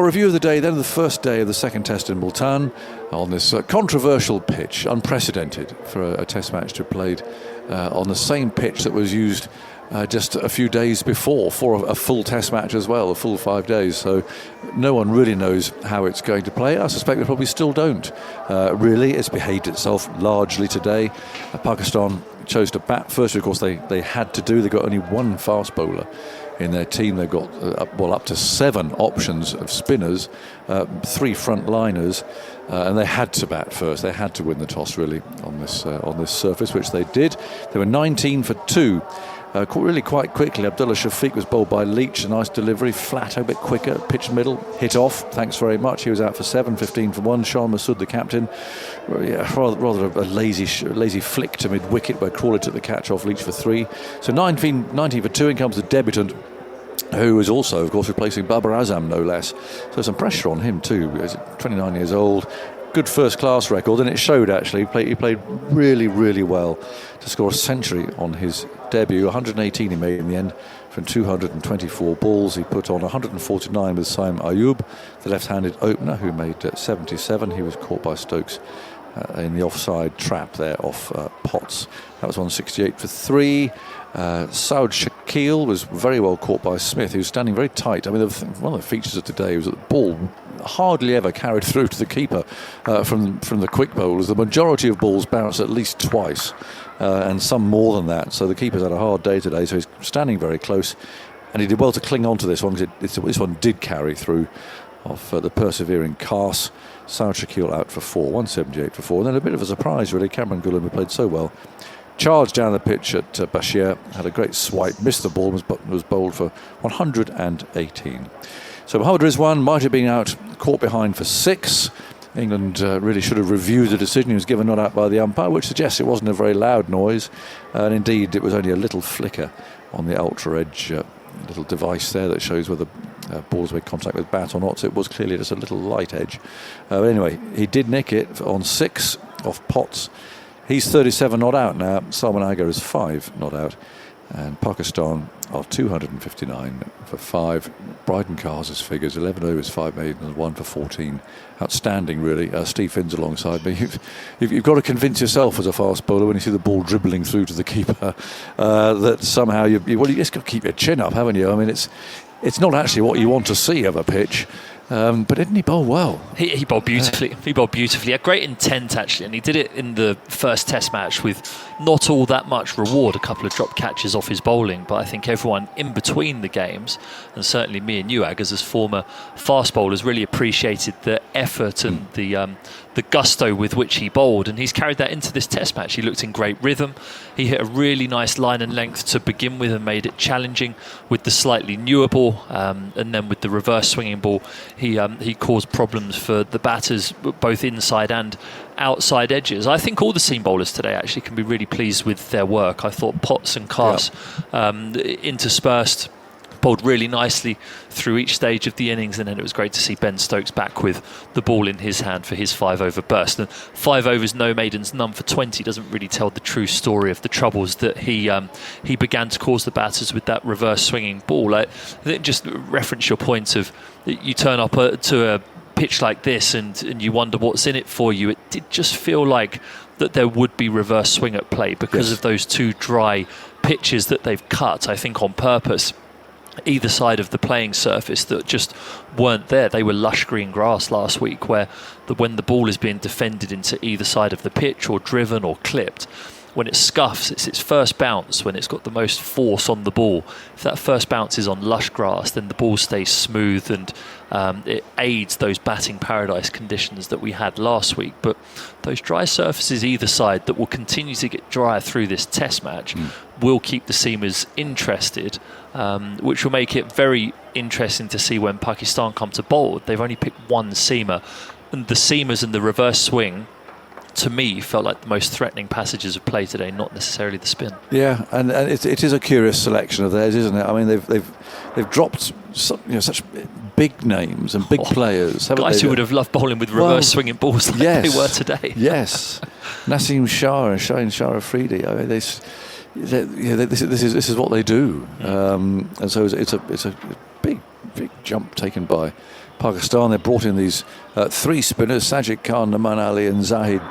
review of the day, then the first day of the second test in Multan on this controversial pitch, unprecedented for a test match to be played on the same pitch that was used just a few days before for a full test match as well, a full 5 days. So no one really knows how it's going to play. I suspect they probably still don't. Really, it's behaved itself largely today. Pakistan chose to bat first. Of course, they had to do. They got only one fast bowler in their team. They've got up to 7 options of spinners, 3 front-liners, and they had to bat first. They had to win the toss really on this surface, which they did. They were 19 for 2. Really quite quickly, Abdullah Shafiq was bowled by Leach. A nice delivery, flat, a bit quicker, pitch middle, hit off. Thanks very much. He was out for 7, 15 for 1. Shah Masood, the captain, rather a lazy flick to mid-wicket where Crawley took the catch off Leach for 3. So 19 for 2. In comes the debutant, who is also, of course, replacing Babar Azam, no less. So some pressure on him too. He's 29 years old. Good first-class record, and it showed actually. He played really, really well to score a century on his debut. 118 he made in the end from 224 balls. He put on 149 with Saim Ayub, the left-handed opener, who made 77. He was caught by Stokes in the offside trap there off Potts. That was 168 for 3. Saud Shakil was very well caught by Smith. He was standing very tight. I mean, one of the features of today was that the ball hardly ever carried through to the keeper from the quick bowlers. The majority of balls bounced at least twice, and some more than that. So the keeper's had a hard day today. So he's standing very close, and he did well to cling on to this one, because this one did carry through off the persevering Cars. Saud Shakil out for 4, 178 for 4. And then a bit of a surprise really, Cameron Gullam, who played so well, charged down the pitch at Bashir, had a great swipe, missed the ball, was bowled for 118. So Mohammad Rizwan might have been out, caught behind for 6. England really should have reviewed the decision. He was given not out by the umpire, which suggests it wasn't a very loud noise, and indeed it was only a little flicker on the ultra edge little device there that shows whether balls made contact with bat or not. So it was clearly just a little light edge. But anyway, he did nick it on 6 off Potts. He's 37 not out now. Salman Agha is 5 not out. And Pakistan are 259 for 5. Bryden Cars' figures, 11 overs, 5 maidens, 1 for 14. Outstanding, really. Steve Finn's alongside me. You've got to convince yourself as a fast bowler when you see the ball dribbling through to the keeper that somehow you just got to keep your chin up, haven't you? I mean, it's not actually what you want to see of a pitch. But didn't he bowl well? He bowled beautifully. He bowled beautifully. He had great intent, actually, and he did it in the first test match with not all that much reward, a couple of drop catches off his bowling. But I think everyone in between the games, and certainly me and you, Aggers, as former fast bowlers, really appreciated the effort and the gusto with which he bowled, and he's carried that into this test match. He looked in great rhythm. He hit a really nice line and length to begin with and made it challenging with the slightly newer ball, and then with the reverse swinging ball he caused problems for the batters, both inside and outside edges. I think all the seam bowlers today actually can be really pleased with their work. I thought Potts and Cars interspersed bowled really nicely through each stage of the innings, and then it was great to see Ben Stokes back with the ball in his hand for his 5-over burst. And 5 overs, no maidens, none for 20 doesn't really tell the true story of the troubles that he began to cause the batters with that reverse swinging ball. I think just reference your point of you turn up to a pitch like this and you wonder what's in it for you. It did just feel like that there would be reverse swing at play because of those 2 dry pitches that they've cut, I think on purpose, either side of the playing surface, that just weren't there. They were lush green grass last week, where when the ball is being defended into either side of the pitch or driven or clipped, when it scuffs, it's its first bounce, when it's got the most force on the ball. If that first bounce is on lush grass, then the ball stays smooth and it aids those batting paradise conditions that we had last week. But those dry surfaces either side that will continue to get drier through this test match will keep the seamers interested, which will make it very interesting to see when Pakistan come to bowl. They've only picked 1 seamer, and the seamers and the reverse swing, to me, felt like the most threatening passages of play today, not necessarily the spin. Yeah, and it is a curious selection of theirs, isn't it? I mean, they've dropped such big names and big players. Guys who would have loved bowling with reverse swinging balls like they were today. Yes, Naseem Shah and Shaheen Shah Afridi. I mean, this is what they do, and so it's a big jump taken by Pakistan. They brought in these 3 spinners, Sajid Khan, Naman Ali and Zahid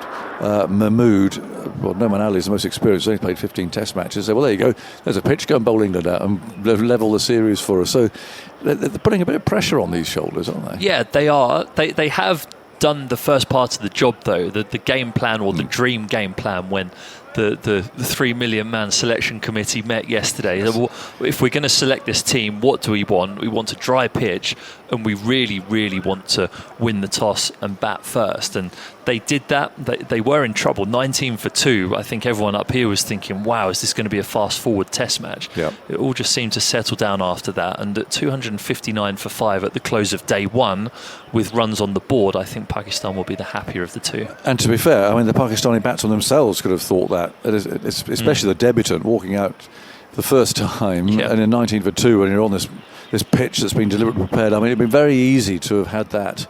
Mahmood. Well, Naman Ali is the most experienced. He's played 15 test matches. So, well, there you go. There's a pitch. Go and bowl England out and level the series for us. So they're putting a bit of pressure on these shoulders, aren't they? Yeah, they are. They have done the first part of the job, though, the game plan, or the dream game plan, when the 3 million man selection committee met yesterday. If we're going to select this team, what do we want? We want a dry pitch, and we really, really want to win the toss and bat first. And they did that. They were in trouble. 19 for 2. I think everyone up here was thinking, wow, is this going to be a fast-forward test match? Yep. It all just seemed to settle down after that. And at 259 for 5 at the close of day 1, with runs on the board, I think Pakistan will be the happier of the two. And to be fair, I mean, the Pakistani batsmen themselves could have thought that, especially the debutant walking out for the first time and in 19 for 2, and you're on this pitch that's been deliberately prepared. I mean, it'd been very easy to have had that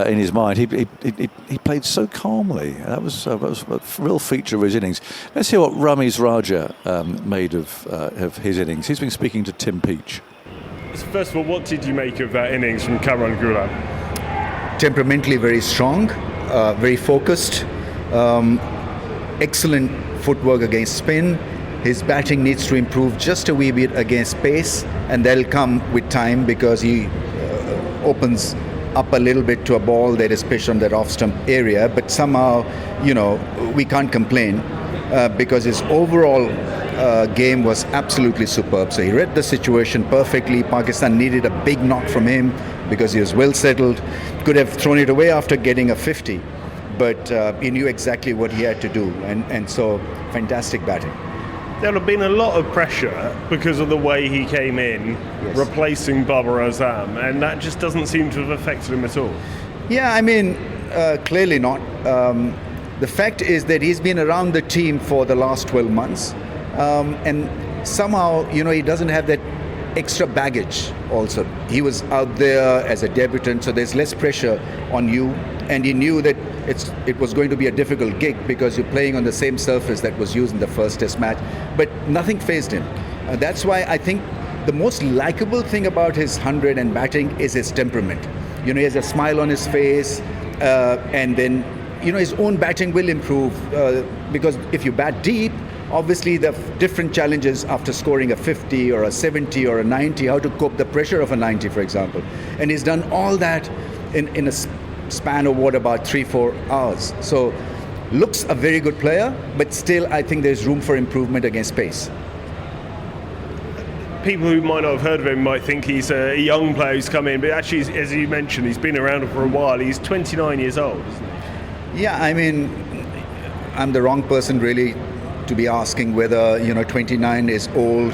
in his mind. He played so calmly. That was a real feature of his innings. Let's hear what Ramiz Raja made of his innings. He's been speaking to Tim Peach. First of all, what did you make of that innings from Kamran Ghulam? Temperamentally very strong, very focused, excellent footwork against spin. His batting needs to improve just a wee bit against pace, and that'll come with time because he opens up a little bit to a ball that is pitched on that off-stump area. But somehow, we can't complain because his overall game was absolutely superb. So he read the situation perfectly. Pakistan needed a big knock from him because he was well settled. Could have thrown it away after getting a 50, but he knew exactly what he had to do, and so fantastic batting. There'll have been a lot of pressure because of the way he came in, replacing Babar Azam, and that just doesn't seem to have affected him at all. Yeah, I mean, clearly not. The fact is that he's been around the team for the last 12 months, and somehow, he doesn't have that extra baggage also. He was out there as a debutant, so there's less pressure on you, and he knew that it was going to be a difficult gig because you're playing on the same surface that was used in the first test match, but nothing fazed him. That's why I think the most likable thing about his 100 and batting is his temperament. He has a smile on his face, and then his own batting will improve because if you bat deep, obviously the different challenges after scoring a 50 or a 70 or a 90, how to cope the pressure of a 90, for example. And he's done all that in a span of about 3-4 hours. So looks a very good player, but still I think there's room for improvement against pace. People who might not have heard of him might think he's a young player who's come in, but actually, as you mentioned, he's been around for a while. He's 29 years old, isn't he? Yeah, I mean, I'm the wrong person really to be asking whether 29 is old,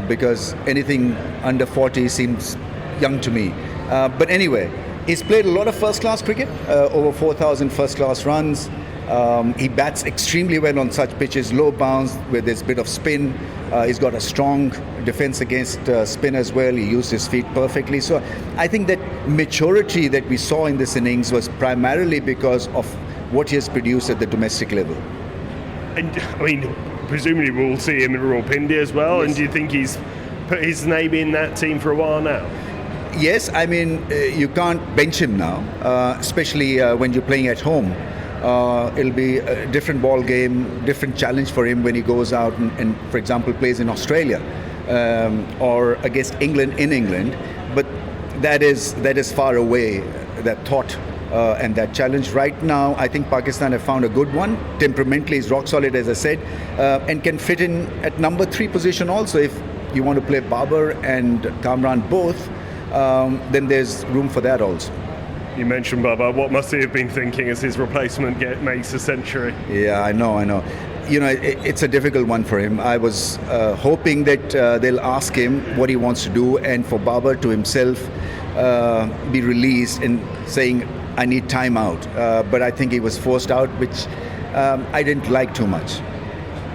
because anything under 40 seems young to me. But anyway, he's played a lot of first-class cricket, over 4,000 first-class runs. He bats extremely well on such pitches, low bounce with this bit of spin. He's got a strong defense against spin as well. He used his feet perfectly. So I think that maturity that we saw in this innings was primarily because of what he has produced at the domestic level. And I mean, presumably we'll see him in Rawalpindi as well. Yes. And do you think he's put his name in that team for a while now? Yes, I mean, you can't bench him now, especially when you're playing at home. It'll be a different ball game, different challenge for him when he goes out and for example, plays in Australia or against England in England. But that is far away, that thought and that challenge. Right now, I think Pakistan have found a good one. Temperamentally, is rock solid, as I said, and can fit in at number 3 position also. If you want to play Babar and Kamran both, then there's room for that also. You mentioned Babar. What must he have been thinking as his replacement makes a century? Yeah, I know. It's a difficult one for him. I was hoping that they'll ask him what he wants to do, and for Babar to himself be released and saying, I need time out. But I think he was forced out, which I didn't like too much.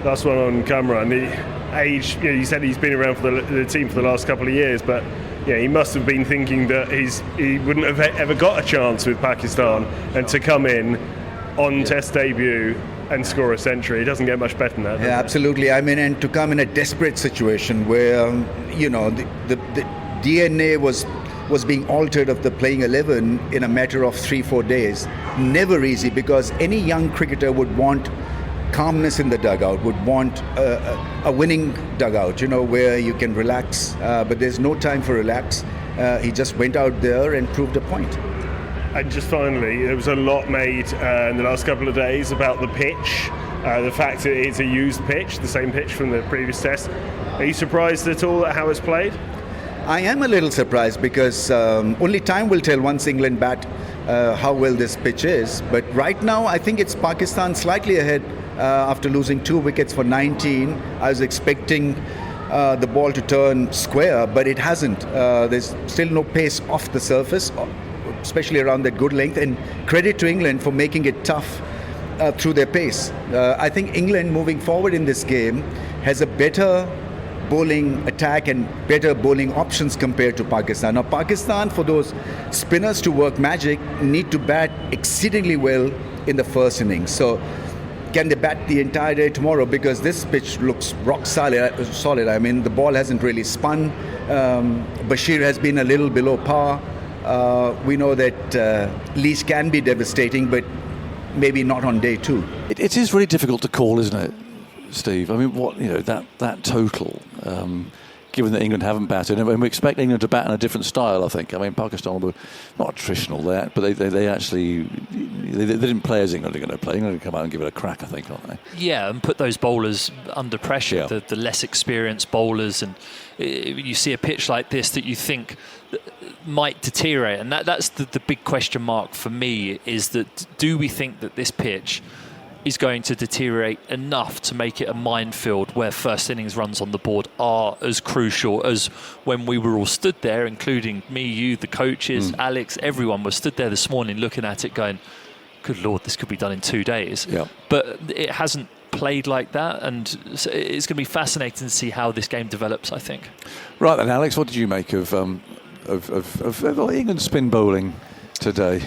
Last one on Kamran. The age, you said he's been around for the team for the last couple of years, but he must have been thinking that he wouldn't have ever got a chance with Pakistan, and to come in on Test debut and score a century, it doesn't get much better than that. Yeah, absolutely. I mean, and to come in a desperate situation where the DNA was was being altered of the playing 11 in a matter of 3-4 days. Never easy, because any young cricketer would want calmness in the dugout, would want a winning dugout, where you can relax, but there's no time for relax. He just went out there and proved a point. And just finally, there was a lot made in the last couple of days about the pitch, the fact that it's a used pitch, the same pitch from the previous test. Are you surprised at all at how it's played? I am a little surprised, because only time will tell once England bat how well this pitch is. But right now, I think it's Pakistan slightly ahead after losing 2 wickets for 19. I was expecting the ball to turn square, but it hasn't. There's still no pace off the surface, especially around that good length. And credit to England for making it tough through their pace. I think England moving forward in this game has a better bowling attack and better bowling options compared to Pakistan. Now, Pakistan, for those spinners to work magic, need to bat exceedingly well in the first innings. So can they bat the entire day tomorrow? Because this pitch looks rock solid. I mean, the ball hasn't really spun. Bashir has been a little below par. We know that Leach can be devastating, but maybe not on day 2. It is really difficult to call, isn't it, Steve? I mean, that total, given that England haven't batted, and we expect England to bat in a different style, I think. I mean, Pakistan were not attritional there, but they actually they didn't play as England are going to play. England are going to come out and give it a crack, I think, aren't they? Yeah, and put those bowlers under pressure, the less experienced bowlers, and you see a pitch like this that you think might deteriorate, and that's the big question mark for me, is that do we think that this pitch is going to deteriorate enough to make it a minefield where first innings runs on the board are as crucial as when we were all stood there, including me, you, the coaches, Alex, everyone was stood there this morning looking at it going, good Lord, this could be done in 2 days. Yeah. But it hasn't played like that, and it's going to be fascinating to see how this game develops, I think. Right then, Alex, what did you make of England's spin bowling today?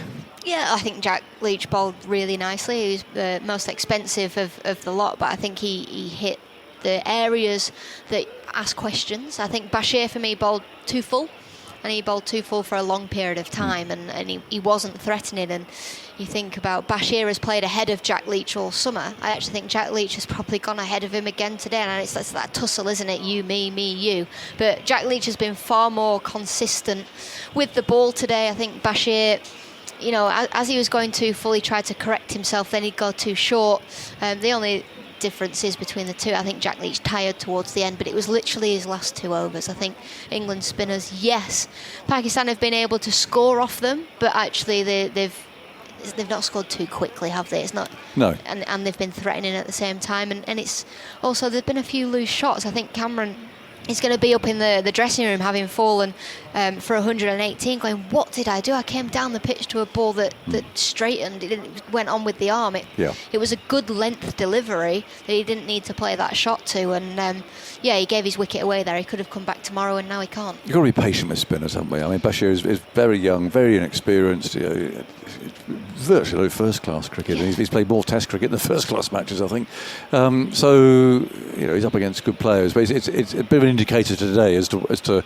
Yeah, I think Jack Leach bowled really nicely. He was the most expensive of the lot, but I think he hit the areas that ask questions. I think Bashir, for me, bowled too full, and he bowled too full for a long period of time, and he wasn't threatening. And you think about Bashir has played ahead of Jack Leach all summer. I actually think Jack Leach has probably gone ahead of him again today, and it's that tussle, isn't it? You, me, you. But Jack Leach has been far more consistent with the ball today. I think Bashir, as he was going too full, he tried to correct himself, then he'd go too short. The only difference is between the two, I think Jack Leach tired towards the end, but it was literally his last 2 overs. I think England spinners, yes, Pakistan have been able to score off them, but actually they've not scored too quickly, have they? It's not. No. And they've been threatening at the same time, and it's also, there's been a few loose shots. I think Cameron is going to be up in the dressing room, having fallen for 118, going, what did I do? I came down the pitch to a ball that straightened. It went on with the arm. It was a good length delivery that he didn't need to play that shot to, and he gave his wicket away there. He could have come back tomorrow, and now he can't. You've got to be patient with spinners, haven't we? I mean, Bashir is very young, very inexperienced. Virtually first-class cricket. Yeah. He's played more Test cricket than first-class matches, I think. So he's up against good players, but it's a bit of an indicator today as to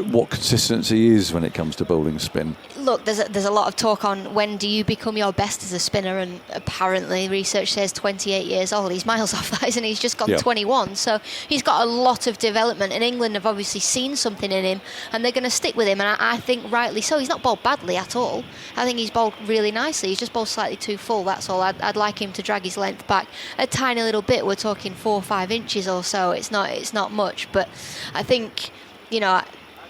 what consistency is when it comes to bowling spin. Look, there's a lot of talk on when do you become your best as a spinner, and apparently research says 28 years old. He's miles off that, isn't he? He's just gone 21, so he's got a lot of development, and England have obviously seen something in him, and they're going to stick with him, and I think rightly so. He's not bowled badly at all. I think he's bowled really nicely. He's just bowled slightly too full, that's all. I'd like him to drag his length back a tiny little bit. We're talking 4 or 5 inches or so. It's not much, but I think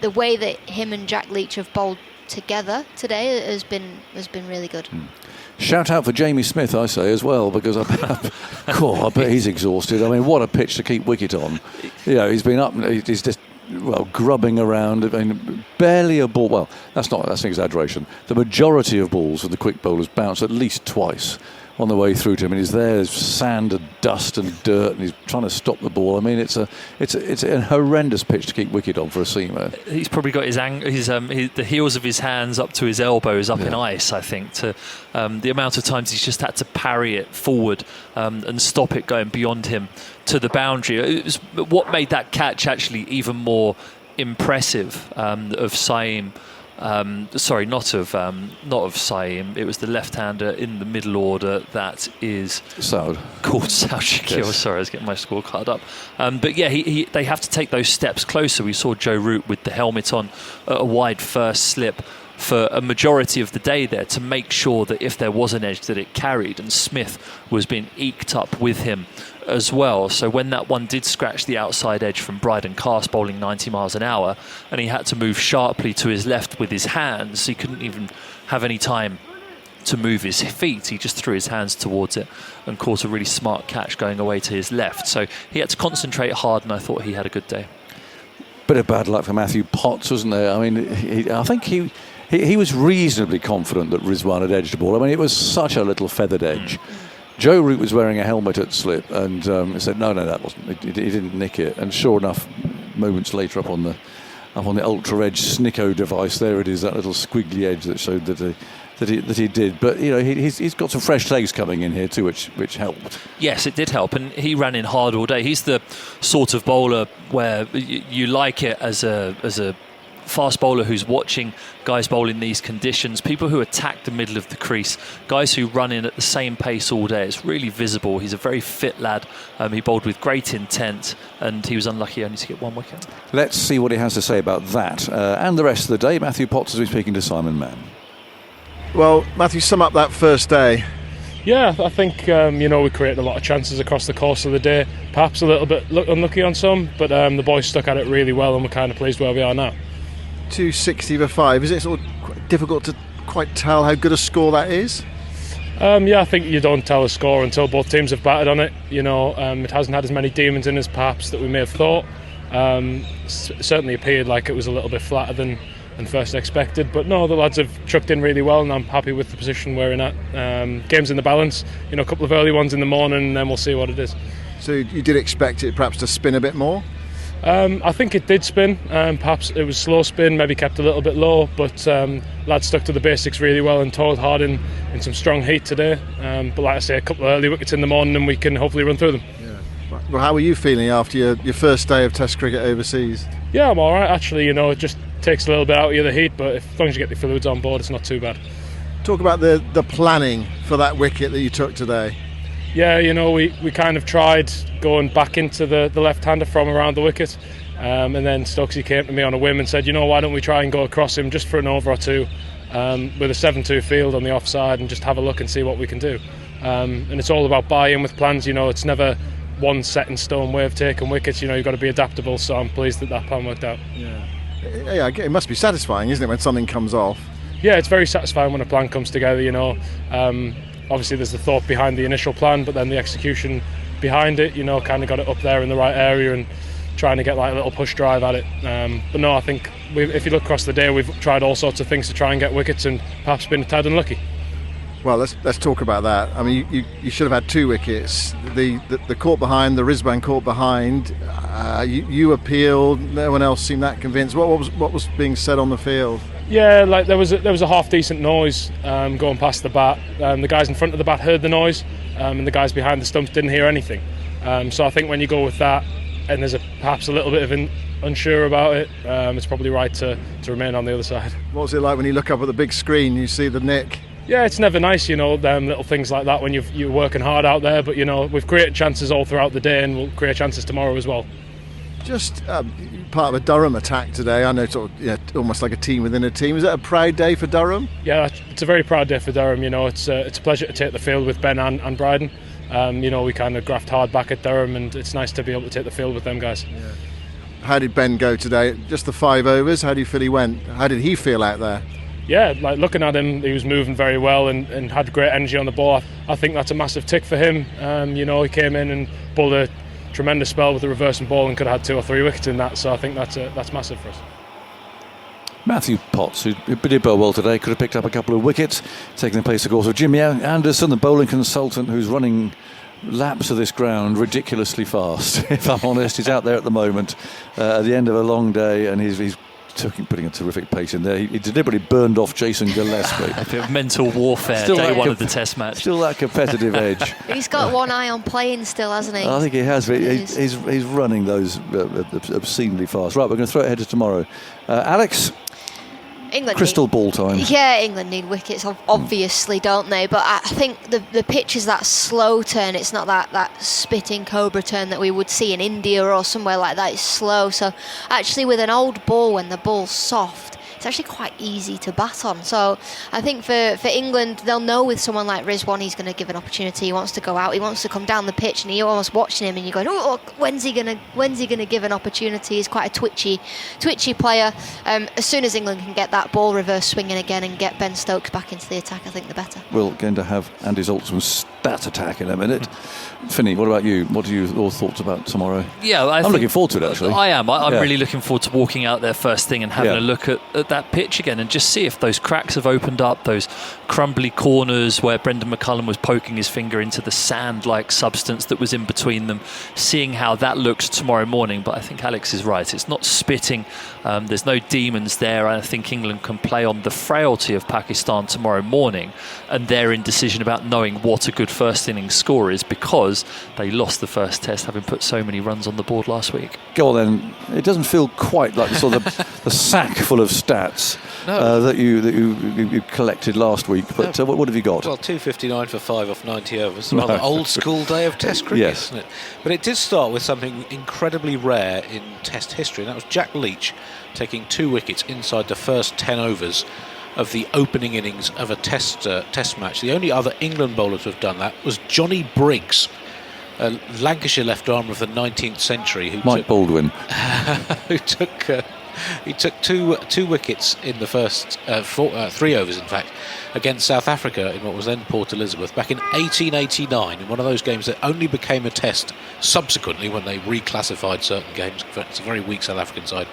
the way that him and Jack Leach have bowled together today has been really good. Shout out for Jamie Smith, I say, as well, because I bet he's exhausted. I mean, what a pitch to keep wicket on. He's been up, he's just grubbing around. I mean, barely a ball. Well, that's an exaggeration. The majority of balls for the quick bowlers bounce at least twice on the way through to him, and he's there, there's sand and dust and dirt, and he's trying to stop the ball. I mean, it's a horrendous pitch to keep wicket on for a seamer. He's probably got the heels of his hands up to his elbows up in ice, I think, to the amount of times he's just had to parry it forward and stop it going beyond him to the boundary. It was what made that catch actually even more impressive of Saeem Sorry, not of Saeem. It was the left-hander in the middle order that is Saud. called Saud Shakil. Yes. Sorry, I was getting my scorecard up. But yeah, they have to take those steps closer. We saw Joe Root with the helmet on, a wide first slip for a majority of the day there to make sure that if there was an edge that it carried, and Smith was being eked up with him as well. So when that one did scratch the outside edge from Bryden Cast bowling 90 miles an hour, and he had to move sharply to his left with his hands, he couldn't even have any time to move his feet. He just threw his hands towards it and caught a really smart catch going away to his left. So he had to concentrate hard, and I thought he had a good day. Bit of bad luck for Matthew Potts, wasn't there? I mean, I think he was reasonably confident that Rizwan had edged the ball. I mean, it was such a little feathered edge. Joe Root was wearing a helmet at slip, and he said, "No, that wasn't. He didn't nick it." And sure enough, moments later, up on the ultra edge Snicko device, there it is, that little squiggly edge that showed that he did. But you know, he's got some fresh legs coming in here too, which helped. Yes, it did help, and he ran in hard all day. He's the sort of bowler where you like it as a fast bowler who's watching guys bowl in these conditions, people who attack the middle of the crease, guys who run in at the same pace all day. It's really visible. He's a very fit lad. He bowled with great intent, and he was unlucky only to get one wicket. Let's see what he has to say about that and the rest of the day. Matthew Potts has been speaking to Simon Mann. Well, Matthew, sum up that first day. Yeah, I think we created a lot of chances across the course of the day. Perhaps a little bit unlucky on some, but the boys stuck at it really well, and we're kind of pleased where we are now. 260 for 5. Is it sort of quite difficult to quite tell how good a score that is? Yeah, I think you don't tell a score until both teams have batted on it. It hasn't had as many demons in as perhaps that we may have thought. Certainly appeared like it was a little bit flatter than first expected, but no, the lads have chucked in really well, and I'm happy with the position we're in at. Game's in the balance, a couple of early ones in the morning, and then we'll see what it is. So you did expect it perhaps to spin a bit more? I think it did spin. Perhaps it was slow spin, maybe kept a little bit low, but lads stuck to the basics really well and toiled hard in some strong heat today. But like I say, a couple of early wickets in the morning, and we can hopefully run through them. Yeah. Well, how are you feeling after your first day of Test cricket overseas? Yeah, I'm all right actually. It just takes a little bit out of you, the heat, but as long as you get the fluids on board, it's not too bad. Talk about the planning for that wicket that you took today. Yeah, we kind of tried going back into the left-hander from around the wicket, and then Stokesy came to me on a whim and said, why don't we try and go across him just for an over or two with a 7-2 field on the offside and just have a look and see what we can do. And it's all about buy-in with plans. It's never one set in stone way of taking wickets. You've got to be adaptable, so I'm pleased that plan worked out. Yeah, it must be satisfying, isn't it, when something comes off? Yeah, it's very satisfying when a plan comes together, Obviously there's the thought behind the initial plan, but then the execution behind it, kind of got it up there in the right area and trying to get like a little push drive at it. But no, I think if you look across the day, we've tried all sorts of things to try and get wickets and perhaps been a tad unlucky. Well, let's talk about that. I mean, you should have had 2 wickets. The caught behind, the Rizwan caught behind. You appealed. No one else seemed that convinced. What was being said on the field? Yeah, like there was a half decent noise going past the bat. The guys in front of the bat heard the noise, and the guys behind the stumps didn't hear anything. So I think when you go with that, and there's perhaps a little bit of unsure about it, it's probably right to remain on the other side. What was it like when you look up at the big screen, you see the nick? Yeah, it's never nice, them little things like that when you're working hard out there. But we've created chances all throughout the day, and we'll create chances tomorrow as well. Just part of a Durham attack today. I know, almost like a team within a team. Is that a proud day for Durham? Yeah, it's a very proud day for Durham. It's a pleasure to take the field with Ben and Bryden. We kind of graft hard back at Durham, and it's nice to be able to take the field with them guys. Yeah. How did Ben go today? Just the 5 overs. How do you feel he went? How did he feel out there? Yeah, like looking at him, he was moving very well and had great energy on the ball. I think that's a massive tick for him. He came in and bowled a tremendous spell with the reversing ball and could have had 2 or 3 wickets in that. So I think that's massive for us. Matthew Potts, who did bowl well today, could have picked up a couple of wickets, taking the place, of course, of Jimmy Anderson, the bowling consultant, who's running laps of this ground ridiculously fast. If I'm honest, he's out there at the moment at the end of a long day, and he's putting a terrific pace in there. He deliberately burned off Jason Gillespie. A bit of mental warfare, day one of the Test match. Still that competitive edge. He's got one eye on playing still, hasn't he? I think he has. But he's running those obscenely fast. Right, we're going to throw it ahead to tomorrow. Alex? England Crystal ball time. Yeah, England need wickets, obviously, don't they? But I think the pitch is that slow turn. It's not that spitting cobra turn that we would see in India or somewhere like that. It's slow. So actually, with an old ball, when the ball's soft, it's actually quite easy to bat on. So I think for England, they'll know with someone like Rizwan, he's going to give an opportunity. He wants to go out. He wants to come down the pitch, and you're almost watching him, and you're going, oh, when's he going to give an opportunity? He's quite a twitchy player. As soon as England can get that ball reverse swinging again and get Ben Stokes back into the attack, I think the better. We're going to have Andy Zoltzman's stat attack in a minute. Finney, what about you? What are your thoughts about tomorrow? Yeah, I'm looking forward to it, actually. I am. I'm really looking forward to walking out there first thing and having a look at that pitch again and just see if those cracks have opened up, those crumbly corners where Brendan McCullum was poking his finger into the sand-like substance that was in between them, seeing how that looks tomorrow morning. But I think Alex is right. It's not spitting. There's no demons there. I think England can play on the frailty of Pakistan tomorrow morning and their indecision about knowing what a good first innings score is, because they lost the first test having put so many runs on the board last week. Go on then. It doesn't feel quite like the sack full of stats that you collected last week. But what have you got? Well, 259 for 5 off 90 overs. Rather old school day of Test cricket, isn't it? But it did start with something incredibly rare in Test history, and that was Jack Leach taking 2 wickets inside the first 10 overs of the opening innings of a test match. The only other England bowler to have done that was Johnny Briggs, a Lancashire left arm of the 19th century, Mike Baldwin, who took two wickets in the first 3 overs, in fact, against South Africa in what was then Port Elizabeth back in 1889, in one of those games that only became a test subsequently when they reclassified certain games. It's a very weak South African side.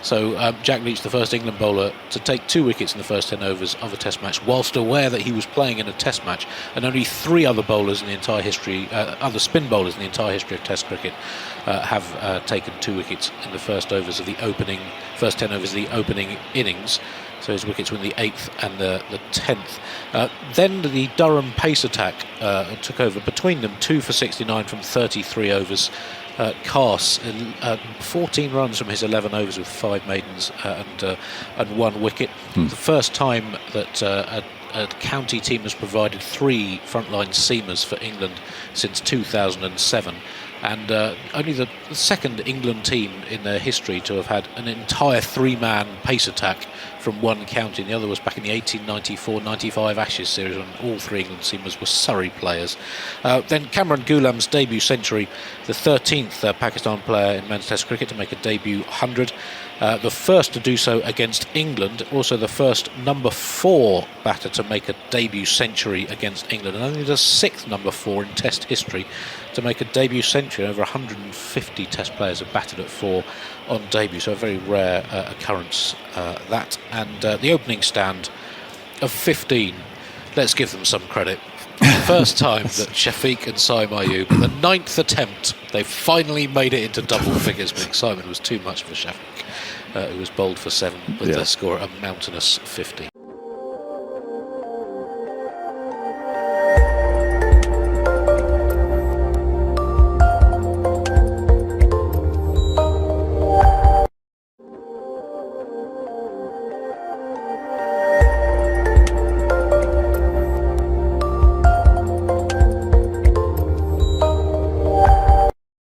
So Jack Leach, the first England bowler to take 2 wickets in the first 10 overs of a test match, whilst aware that he was playing in a test match, and only 3 other bowlers in the entire history, other spin bowlers in the entire history of Test cricket have taken 2 wickets in the first 10 overs of the opening innings. So his wickets were in the 8th and the 10th. Then the Durham pace attack took over between them, 2 for 69 from 33 overs. Carse, 14 runs from his 11 overs with 5 maidens and 1 wicket. The first time that a county team has provided 3 frontline seamers for England since 2007. And only the second England team in their history to have had an entire 3-man pace attack from one county. And the other was back in the 1894-95 Ashes series, when all 3 England seamers were Surrey players. Then Cameron Ghulam's debut century, the 13th Pakistan player in men's Test cricket to make a debut 100. The first to do so against England, also the first number 4 batter to make a debut century against England, and only the 6th number 4 in Test history to make a debut century. Over 150 Test players have batted at 4 on debut, so a very rare occurrence that. And the opening stand of 15, let's give them some credit. First time that Shafiq and Saim Ayub, the 9th attempt, they finally made it into double figures, but excitement was too much for Shafiq, who was bowled for 7 with the score a mountainous 50.